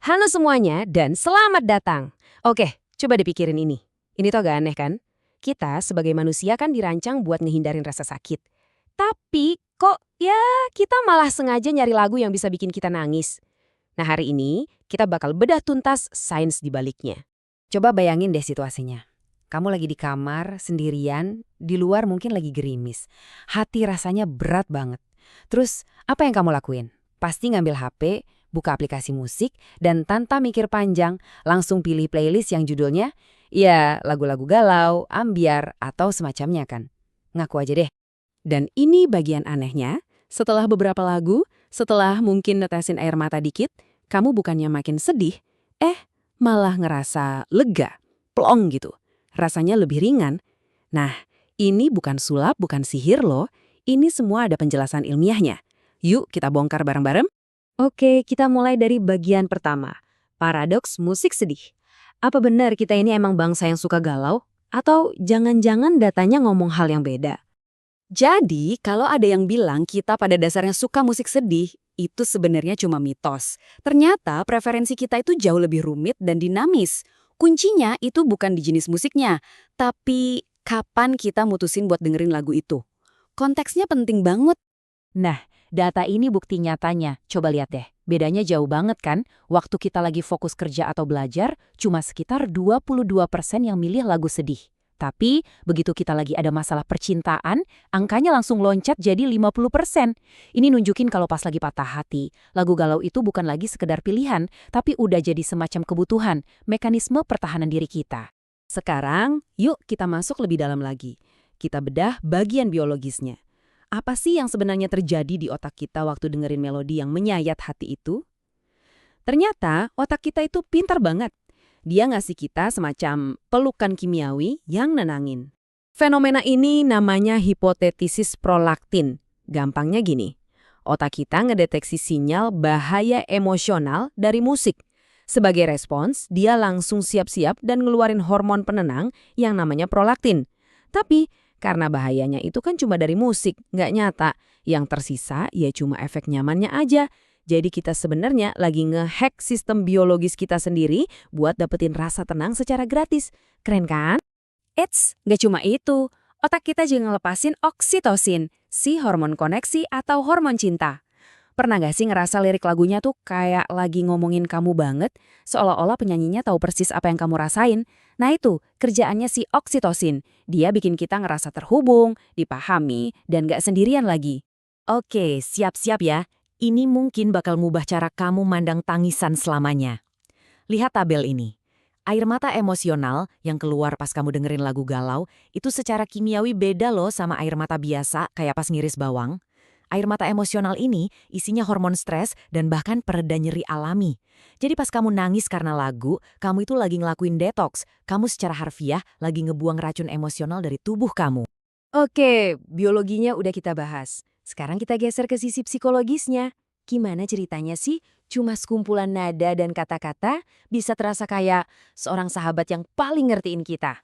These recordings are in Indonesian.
Halo semuanya dan selamat datang. Oke, coba dipikirin ini. Ini tuh agak aneh kan? Kita sebagai manusia kan dirancang buat ngehindarin rasa sakit. Tapi kok ya kita malah sengaja nyari lagu yang bisa bikin kita nangis. Nah hari ini kita bakal bedah tuntas sains di baliknya. Coba bayangin deh situasinya. Kamu lagi di kamar, sendirian, di luar mungkin lagi gerimis. Hati rasanya berat banget. Terus, apa yang kamu lakuin? Pasti ngambil HP, buka aplikasi musik, dan tanpa mikir panjang, langsung pilih playlist yang judulnya, ya lagu-lagu galau, ambiar, atau semacamnya kan. Ngaku aja deh. Dan ini bagian anehnya, setelah beberapa lagu, setelah mungkin netesin air mata dikit, kamu bukannya makin sedih, malah ngerasa lega, plong gitu. Rasanya lebih ringan. Nah, ini bukan sulap, bukan sihir loh. Ini semua ada penjelasan ilmiahnya. Yuk kita bongkar bareng-bareng. Oke, kita mulai dari bagian pertama. Paradoks musik sedih. Apa benar kita ini emang bangsa yang suka galau? Atau jangan-jangan datanya ngomong hal yang beda? Jadi, kalau ada yang bilang kita pada dasarnya suka musik sedih, itu sebenarnya cuma mitos. Ternyata preferensi kita itu jauh lebih rumit dan dinamis. Kuncinya itu bukan di jenis musiknya, tapi kapan kita mutusin buat dengerin lagu itu. Konteksnya penting banget. Nah, data ini bukti nyatanya. Coba lihat deh. Bedanya jauh banget kan? Waktu kita lagi fokus kerja atau belajar, cuma sekitar 22% yang milih lagu sedih. Tapi, begitu kita lagi ada masalah percintaan, angkanya langsung loncat jadi 50%. Ini nunjukin kalau pas lagi patah hati, lagu galau itu bukan lagi sekedar pilihan, tapi udah jadi semacam kebutuhan, mekanisme pertahanan diri kita. Sekarang, yuk kita masuk lebih dalam lagi. Kita bedah bagian biologisnya. Apa sih yang sebenarnya terjadi di otak kita waktu dengerin melodi yang menyayat hati itu? Ternyata otak kita itu pintar banget. Dia ngasih kita semacam pelukan kimiawi yang nenangin. Fenomena ini namanya hipotetesis prolaktin. Gampangnya gini, otak kita ngedeteksi sinyal bahaya emosional dari musik. Sebagai respons, dia langsung siap-siap dan ngeluarin hormon penenang yang namanya prolaktin. Tapi, karena bahayanya itu kan cuma dari musik, nggak nyata. Yang tersisa ya cuma efek nyamannya aja. Jadi kita sebenarnya lagi nge-hack sistem biologis kita sendiri buat dapetin rasa tenang secara gratis. Keren kan? Eits, nggak cuma itu. Otak kita juga ngelepasin oksitosin, si hormon koneksi atau hormon cinta. Pernah nggak sih ngerasa lirik lagunya tuh kayak lagi ngomongin kamu banget, seolah-olah penyanyinya tahu persis apa yang kamu rasain? Nah itu, kerjaannya si oksitosin. Dia bikin kita ngerasa terhubung, dipahami, dan nggak sendirian lagi. Oke, siap-siap ya. Ini mungkin bakal mubah cara kamu mandang tangisan selamanya. Lihat tabel ini. Air mata emosional yang keluar pas kamu dengerin lagu galau, itu secara kimiawi beda loh sama air mata biasa kayak pas ngiris bawang. Air mata emosional ini isinya hormon stres dan bahkan pereda nyeri alami. Jadi pas kamu nangis karena lagu, kamu itu lagi ngelakuin detox. Kamu secara harfiah lagi ngebuang racun emosional dari tubuh kamu. Oke, biologinya udah kita bahas. Sekarang kita geser ke sisi psikologisnya. Gimana ceritanya sih? Cuma sekumpulan nada dan kata-kata bisa terasa kayak seorang sahabat yang paling ngertiin kita.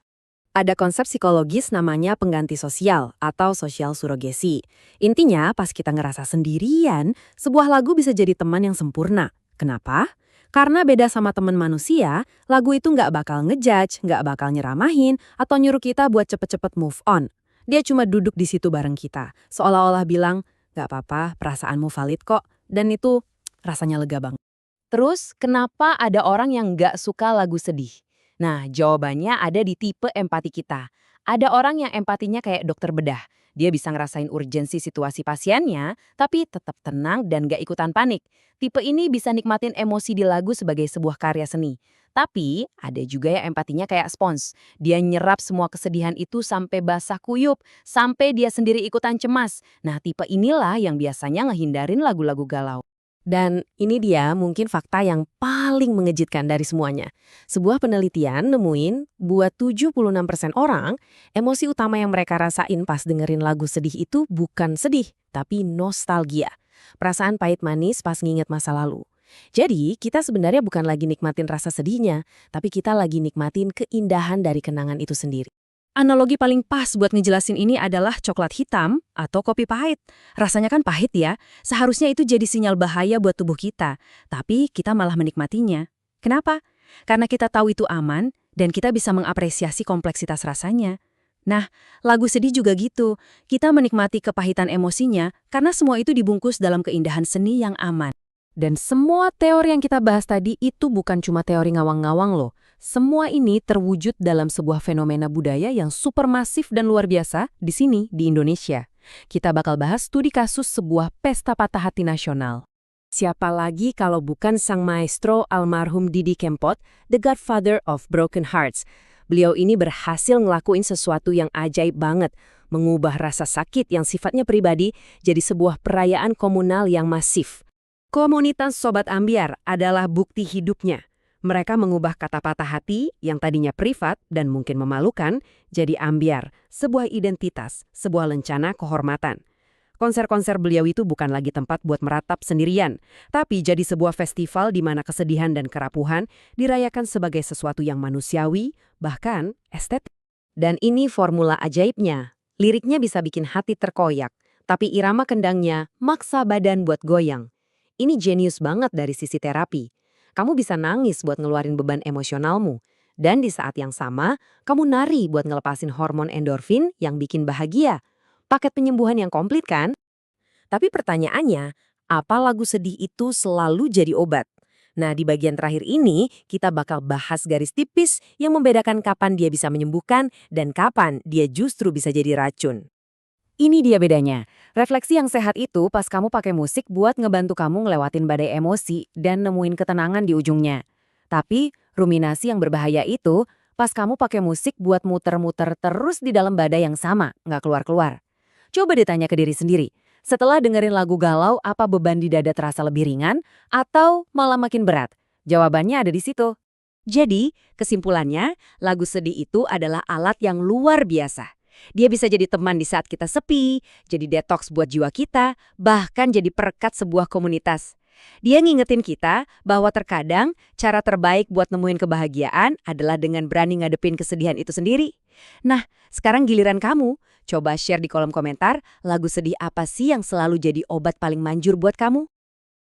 Ada konsep psikologis namanya pengganti sosial atau social surrogasi. Intinya, pas kita ngerasa sendirian, sebuah lagu bisa jadi teman yang sempurna. Kenapa? Karena beda sama teman manusia, lagu itu nggak bakal ngejudge, nggak bakal nyeramahin, atau nyuruh kita buat cepet-cepet move on. Dia cuma duduk di situ bareng kita, seolah-olah bilang, nggak apa-apa, perasaanmu valid kok. Dan itu rasanya lega banget. Terus, kenapa ada orang yang nggak suka lagu sedih? Nah, jawabannya ada di tipe empati kita. Ada orang yang empatinya kayak dokter bedah. Dia bisa ngerasain urgensi situasi pasiennya, tapi tetap tenang dan gak ikutan panik. Tipe ini bisa nikmatin emosi di lagu sebagai sebuah karya seni. Tapi, ada juga yang empatinya kayak spons. Dia nyerap semua kesedihan itu sampai basah kuyup, sampai dia sendiri ikutan cemas. Nah, tipe inilah yang biasanya ngehindarin lagu-lagu galau. Dan ini dia mungkin fakta yang paling mengejutkan dari semuanya. Sebuah penelitian nemuin buat 76% orang, emosi utama yang mereka rasain pas dengerin lagu sedih itu bukan sedih, tapi nostalgia. Perasaan pahit manis pas nginget masa lalu. Jadi, kita sebenarnya bukan lagi nikmatin rasa sedihnya, tapi kita lagi nikmatin keindahan dari kenangan itu sendiri. Analogi paling pas buat ngejelasin ini adalah coklat hitam atau kopi pahit. Rasanya kan pahit ya, seharusnya itu jadi sinyal bahaya buat tubuh kita, tapi kita malah menikmatinya. Kenapa? Karena kita tahu itu aman dan kita bisa mengapresiasi kompleksitas rasanya. Nah, lagu sedih juga gitu. Kita menikmati kepahitan emosinya karena semua itu dibungkus dalam keindahan seni yang aman. Dan semua teori yang kita bahas tadi itu bukan cuma teori ngawang-ngawang loh. Semua ini terwujud dalam sebuah fenomena budaya yang supermasif dan luar biasa di sini, di Indonesia. Kita bakal bahas studi kasus sebuah pesta patah hati nasional. Siapa lagi kalau bukan sang maestro almarhum Didi Kempot, the godfather of broken hearts. Beliau ini berhasil ngelakuin sesuatu yang ajaib banget, mengubah rasa sakit yang sifatnya pribadi jadi sebuah perayaan komunal yang masif. Komunitas Sobat Ambyar adalah bukti hidupnya. Mereka mengubah kata patah hati yang tadinya privat dan mungkin memalukan jadi ambyar, sebuah identitas, sebuah lencana kehormatan. Konser-konser beliau itu bukan lagi tempat buat meratap sendirian, tapi jadi sebuah festival di mana kesedihan dan kerapuhan dirayakan sebagai sesuatu yang manusiawi, bahkan estetik. Dan ini formula ajaibnya. Liriknya bisa bikin hati terkoyak, tapi irama kendangnya maksa badan buat goyang. Ini jenius banget dari sisi terapi. Kamu bisa nangis buat ngeluarin beban emosionalmu. Dan di saat yang sama, kamu nari buat ngelepasin hormon endorfin yang bikin bahagia. Paket penyembuhan yang komplit kan? Tapi pertanyaannya, apa lagu sedih itu selalu jadi obat? Nah, di bagian terakhir ini, kita bakal bahas garis tipis yang membedakan kapan dia bisa menyembuhkan dan kapan dia justru bisa jadi racun. Ini dia bedanya. Refleksi yang sehat itu pas kamu pakai musik buat ngebantu kamu ngelewatin badai emosi dan nemuin ketenangan di ujungnya. Tapi, ruminasi yang berbahaya itu pas kamu pakai musik buat muter-muter terus di dalam badai yang sama, nggak keluar-keluar. Coba ditanya ke diri sendiri. Setelah dengerin lagu galau, apa beban di dada terasa lebih ringan atau malah makin berat? Jawabannya ada di situ. Jadi, kesimpulannya, lagu sedih itu adalah alat yang luar biasa. Dia bisa jadi teman di saat kita sepi, jadi detoks buat jiwa kita, bahkan jadi perekat sebuah komunitas. Dia ngingetin kita bahwa terkadang cara terbaik buat nemuin kebahagiaan adalah dengan berani ngadepin kesedihan itu sendiri. Nah, sekarang giliran kamu. Coba share di kolom komentar lagu sedih apa sih yang selalu jadi obat paling manjur buat kamu.